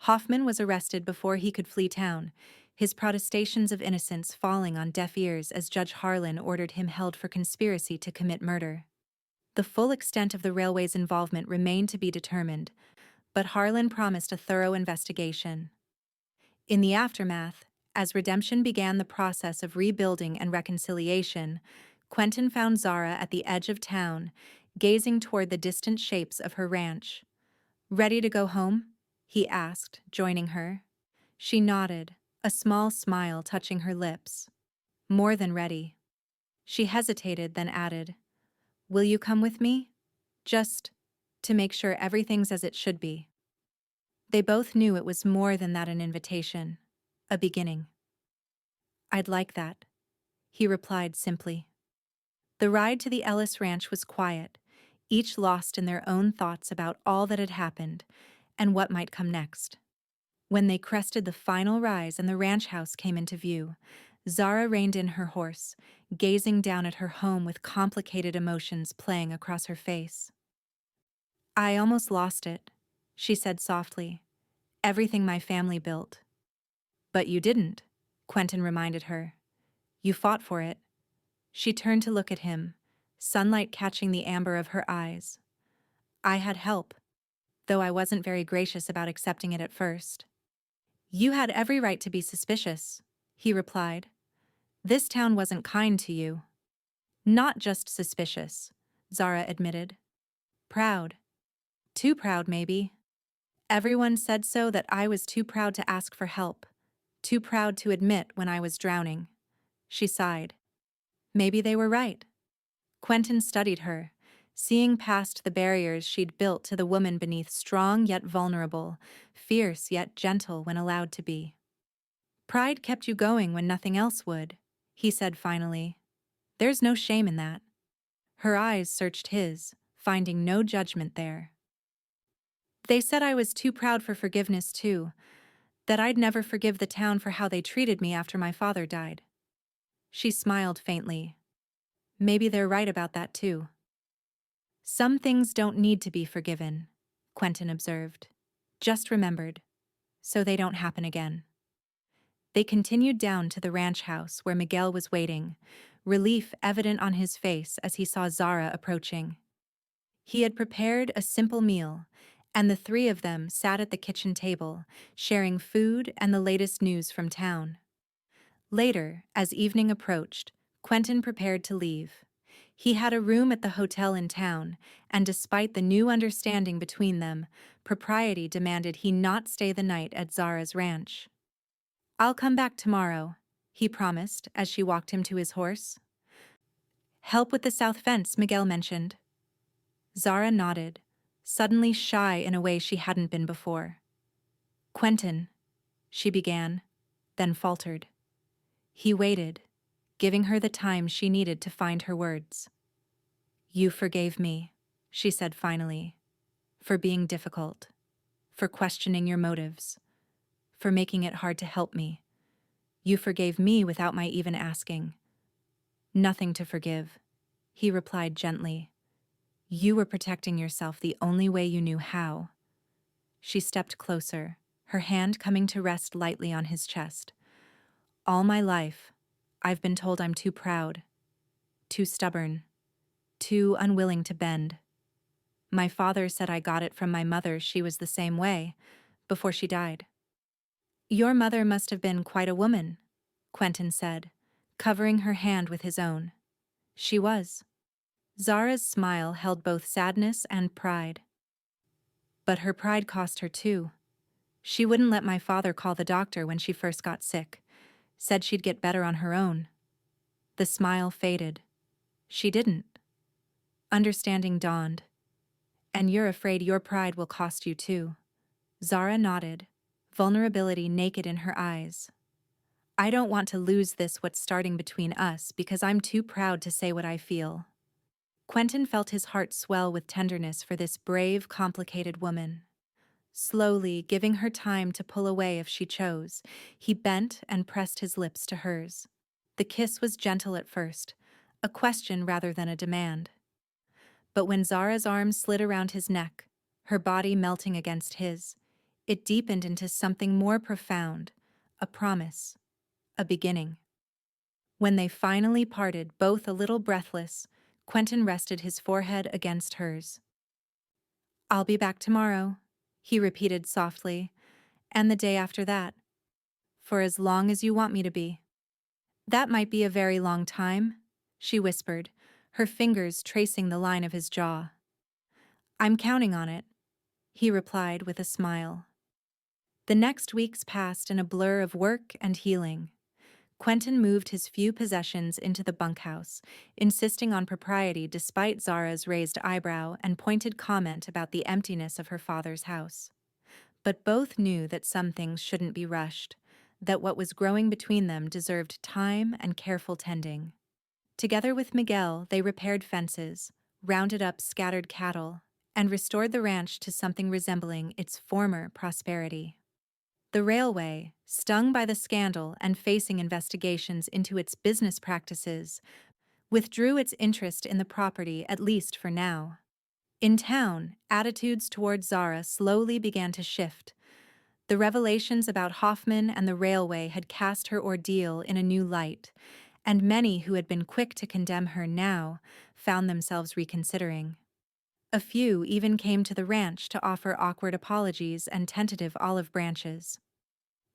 Hoffman was arrested before he could flee town, his protestations of innocence falling on deaf ears as Judge Harlan ordered him held for conspiracy to commit murder. The full extent of the railway's involvement remained to be determined, but Harlan promised a thorough investigation. In the aftermath, as redemption began the process of rebuilding and reconciliation, Quentin found Zara at the edge of town, gazing toward the distant shapes of her ranch. "Ready to go home?" he asked, joining her. She nodded, a small smile touching her lips. "More than ready." She hesitated, then added, "Will you come with me? Just to make sure everything's as it should be." They both knew it was more than that, an invitation, a beginning. "I'd like that," he replied simply. The ride to the Ellis ranch was quiet, each lost in their own thoughts about all that had happened and what might come next. When they crested the final rise and the ranch house came into view, Zara reined in her horse, gazing down at her home with complicated emotions playing across her face. "I almost lost it," she said softly. "Everything my family built." "But you didn't," Quentin reminded her. "You fought for it." She turned to look at him, sunlight catching the amber of her eyes. "I had help, though I wasn't very gracious about accepting it at first." "You had every right to be suspicious," he replied. "This town wasn't kind to you." "Not just suspicious," Zara admitted. "Proud. Too proud, maybe. Everyone said so, that I was too proud to ask for help, too proud to admit when I was drowning." She sighed. Maybe they were right. Quentin studied her, seeing past the barriers she'd built to the woman beneath, strong yet vulnerable, fierce yet gentle when allowed to be. "Pride kept you going when nothing else would," he said finally. "There's no shame in that." Her eyes searched his, finding no judgment there. "They said I was too proud for forgiveness too, that I'd never forgive the town for how they treated me after my father died." She smiled faintly. "Maybe they're right about that too." "Some things don't need to be forgiven," Quentin observed. "Just remembered, so they don't happen again." They continued down to the ranch house where Miguel was waiting, relief evident on his face as he saw Zara approaching. He had prepared a simple meal, and the three of them sat at the kitchen table, sharing food and the latest news from town. Later, as evening approached, Quentin prepared to leave. He had a room at the hotel in town, and despite the new understanding between them, propriety demanded he not stay the night at Zara's ranch. "I'll come back tomorrow," he promised as she walked him to his horse. "Help with the south fence," Miguel mentioned. Zara nodded, suddenly shy in a way she hadn't been before. "Quentin," she began, then faltered. He waited, giving her the time she needed to find her words. "You forgave me," she said finally, "for being difficult, for questioning your motives, for making it hard to help me. You forgave me without my even asking." "Nothing to forgive," he replied gently. "You were protecting yourself the only way you knew how." She stepped closer, her hand coming to rest lightly on his chest. "All my life, I've been told I'm too proud, too stubborn, too unwilling to bend. My father said I got it from my mother. She was the same way, before she died." "Your mother must have been quite a woman," Quentin said, covering her hand with his own. "She was." Zara's smile held both sadness and pride. "But her pride cost her too. She wouldn't let my father call the doctor when she first got sick, said she'd get better on her own." The smile faded. "She didn't." Understanding dawned. "And you're afraid your pride will cost you too." Zara nodded, vulnerability naked in her eyes. "I don't want to lose what's starting between us because I'm too proud to say what I feel." Quentin felt his heart swell with tenderness for this brave, complicated woman. Slowly, giving her time to pull away if she chose, he bent and pressed his lips to hers. The kiss was gentle at first, a question rather than a demand. But when Zara's arms slid around his neck, her body melting against his, it deepened into something more profound, a promise, a beginning. When they finally parted, both a little breathless, Quentin rested his forehead against hers. "I'll be back tomorrow," he repeated softly, "and the day after that. For as long as you want me to be." "That might be a very long time," she whispered, her fingers tracing the line of his jaw. "I'm counting on it," he replied with a smile. The next weeks passed in a blur of work and healing. Quentin moved his few possessions into the bunkhouse, insisting on propriety despite Zara's raised eyebrow and pointed comment about the emptiness of her father's house. But both knew that some things shouldn't be rushed, that what was growing between them deserved time and careful tending. Together with Miguel, they repaired fences, rounded up scattered cattle, and restored the ranch to something resembling its former prosperity. The railway, stung by the scandal and facing investigations into its business practices, withdrew its interest in the property at least for now. In town, attitudes toward Zara slowly began to shift. The revelations about Hoffman and the railway had cast her ordeal in a new light, and many who had been quick to condemn her now found themselves reconsidering. A few even came to the ranch to offer awkward apologies and tentative olive branches.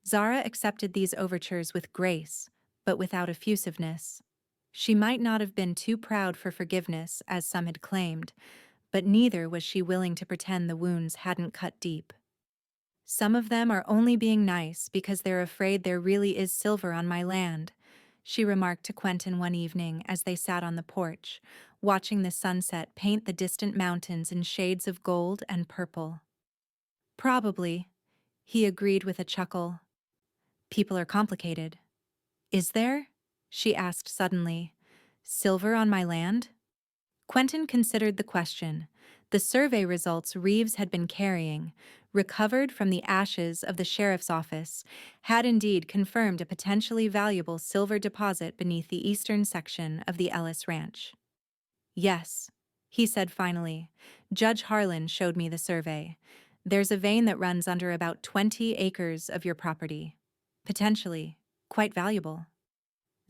Zara accepted these overtures with grace, but without effusiveness. She might not have been too proud for forgiveness, as some had claimed, but neither was she willing to pretend the wounds hadn't cut deep. "Some of them are only being nice because they're afraid there really is silver on my land," she remarked to Quentin one evening as they sat on the porch, watching the sunset paint the distant mountains in shades of gold and purple. "Probably," he agreed with a chuckle. "People are complicated." "Is there?" she asked suddenly. "Silver on my land?" Quentin considered the question. The survey results Reeves had been carrying, recovered from the ashes of the sheriff's office, had indeed confirmed a potentially valuable silver deposit beneath the eastern section of the Ellis Ranch. "Yes," he said finally. "Judge Harlan showed me the survey. There's a vein that runs under about 20 acres of your property. Potentially quite valuable."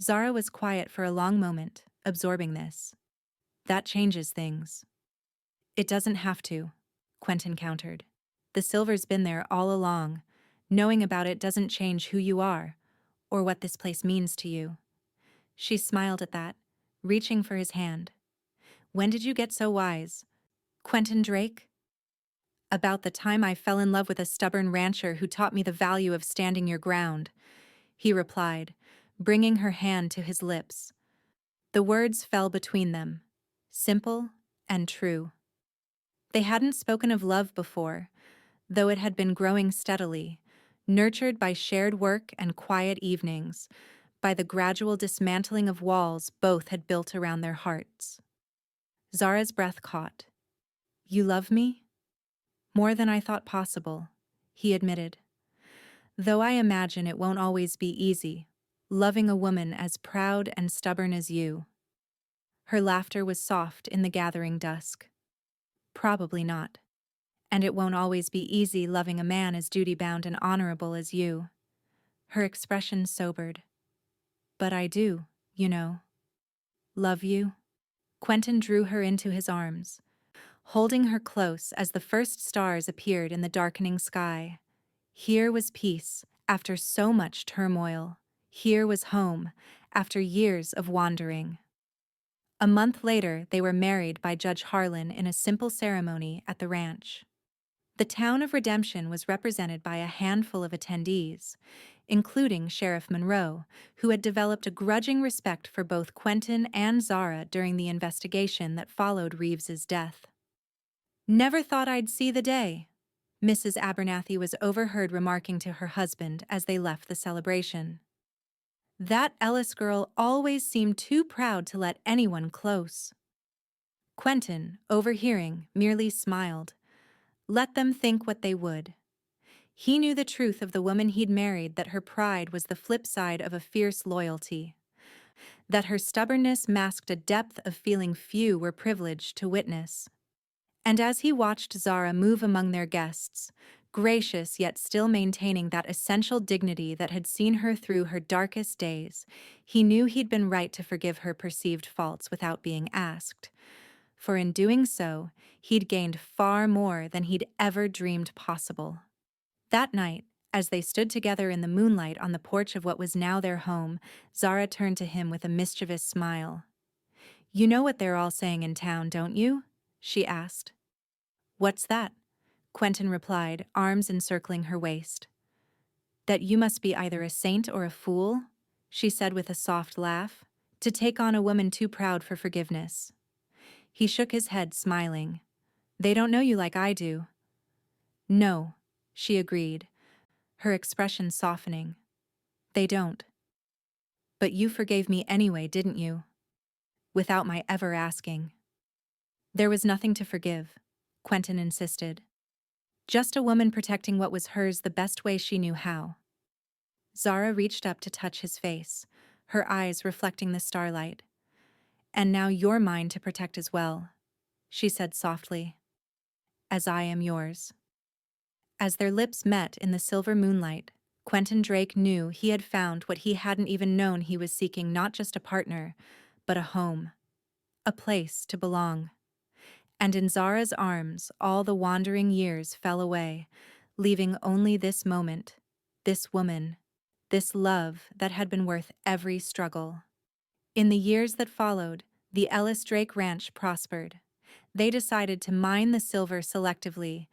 Zara was quiet for a long moment, absorbing this. "That changes things." "It doesn't have to," Quentin countered. "The silver's been there all along. Knowing about it doesn't change who you are, or what this place means to you." She smiled at that, reaching for his hand. When did you get so wise? Quentin Drake? About the time I fell in love with a stubborn rancher who taught me the value of standing your ground, he replied, bringing her hand to his lips. The words fell between them, simple and true. They hadn't spoken of love before, though it had been growing steadily, nurtured by shared work and quiet evenings, by the gradual dismantling of walls both had built around their hearts. Zara's breath caught. You love me? More than I thought possible, he admitted. Though I imagine it won't always be easy, loving a woman as proud and stubborn as you. Her laughter was soft in the gathering dusk. Probably not. And it won't always be easy loving a man as duty-bound and honorable as you. Her expression sobered. But I do, you know. Love you? Quentin drew her into his arms, holding her close as the first stars appeared in the darkening sky. Here was peace, after so much turmoil. Here was home, after years of wandering. A month later, they were married by Judge Harlan in a simple ceremony at the ranch. The town of Redemption was represented by a handful of attendees, including Sheriff Monroe, who had developed a grudging respect for both Quentin and Zara during the investigation that followed Reeves's death. Never thought I'd see the day, Mrs. Abernathy was overheard remarking to her husband as they left the celebration. That Ellis girl always seemed too proud to let anyone close. Quentin, overhearing, merely smiled. Let them think what they would. He knew the truth of the woman he'd married, that her pride was the flip side of a fierce loyalty, that her stubbornness masked a depth of feeling few were privileged to witness. And as he watched Zara move among their guests, gracious yet still maintaining that essential dignity that had seen her through her darkest days, he knew he'd been right to forgive her perceived faults without being asked. For in doing so, he'd gained far more than he'd ever dreamed possible. That night, as they stood together in the moonlight on the porch of what was now their home, Zara turned to him with a mischievous smile. You know what they're all saying in town, don't you? She asked. What's that? Quentin replied, arms encircling her waist. That you must be either a saint or a fool, she said with a soft laugh, to take on a woman too proud for forgiveness. He shook his head, smiling. They don't know you like I do. No, she agreed, her expression softening. They don't. But you forgave me anyway, didn't you? Without my ever asking. There was nothing to forgive, Quentin insisted. Just a woman protecting what was hers the best way she knew how. Zara reached up to touch his face, her eyes reflecting the starlight. And now you're mine to protect as well, she said softly. As I am yours. As their lips met in the silver moonlight, Quentin Drake knew he had found what he hadn't even known he was seeking, not just a partner, but a home. A place to belong. And in Zara's arms, all the wandering years fell away, leaving only this moment, this woman, this love that had been worth every struggle. In the years that followed, the Ellis Drake Ranch prospered. They decided to mine the silver selectively,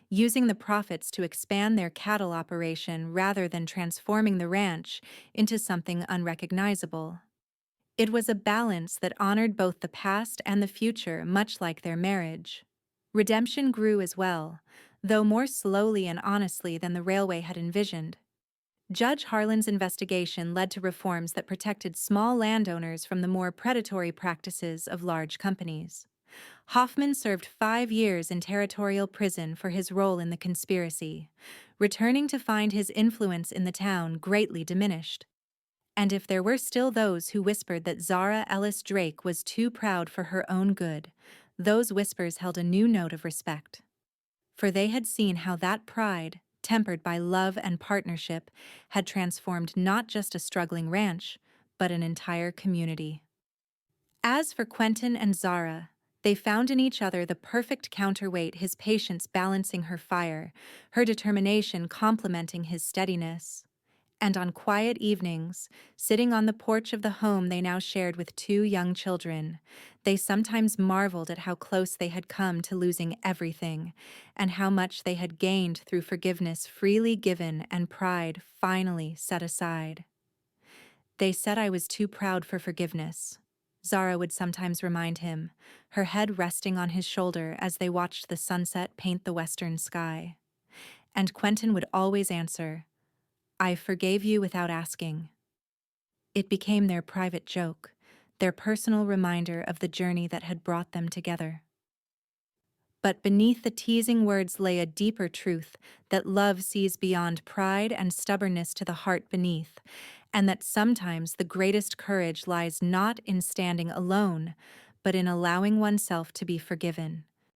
using the profits to expand their cattle operation rather than transforming the ranch into something unrecognizable. It was a balance that honored both the past and the future, much like their marriage. Redemption grew as well, though more slowly and honestly than the railway had envisioned. Judge Harlan's investigation led to reforms that protected small landowners from the more predatory practices of large companies. Hoffman served 5 years in territorial prison for his role in the conspiracy, returning to find his influence in the town greatly diminished. And if there were still those who whispered that Zara Ellis Drake was too proud for her own good, those whispers held a new note of respect. For they had seen how that pride, tempered by love and partnership, had transformed not just a struggling ranch, but an entire community. As for Quentin and Zara, they found in each other the perfect counterweight, his patience balancing her fire, her determination complementing his steadiness. And on quiet evenings, sitting on the porch of the home they now shared with two young children, they sometimes marveled at how close they had come to losing everything, and how much they had gained through forgiveness freely given and pride finally set aside. They said I was too proud for forgiveness, Zara would sometimes remind him, her head resting on his shoulder as they watched the sunset paint the western sky. And Quentin would always answer, I forgave you without asking. It became their private joke, their personal reminder of the journey that had brought them together. But beneath the teasing words lay a deeper truth, that love sees beyond pride and stubbornness to the heart beneath, and that sometimes the greatest courage lies not in standing alone, but in allowing oneself to be forgiven.